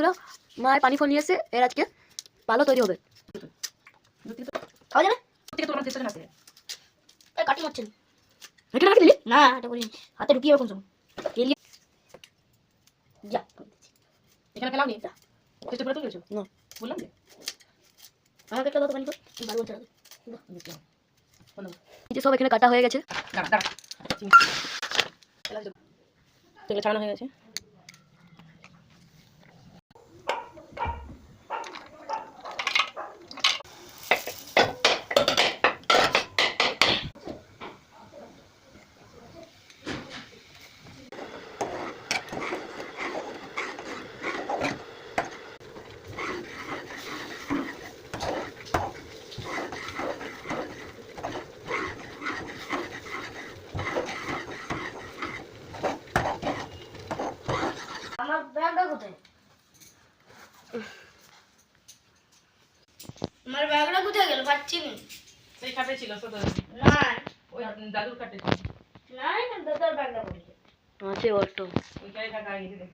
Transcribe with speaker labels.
Speaker 1: হলো মায়ের পানি ফল নিয়েছে, এর আজকে ভালো তৈরি হবে। খাওয়া যাবে কাটি মারছেন এটা রাখি দিলি না, এটা বলি হাতে ঢুকিয়ে কোন সময় যা এখানে খেলাও নি এটা চেষ্টা করে তো গেছো না বললাম যে আমাকে একটা দাও তো পানি তো ভালো চলে এই যে সব এখানে কাটা হয়ে গেছে, দাঁড়া দাঁড়া তেল ছাড়ানো হয়ে গেছে। আমার ব্যাগটা কোথায়? আমার ব্যাগটা কোথায় গেল? পাচ্ছি না। সেই খাটে ছিল ছোট না, ওই দাদুর খাটে ছিল। না না, দাদার ব্যাগটা পড়েছে আছে অটো ওইটাই টাকা আইছে।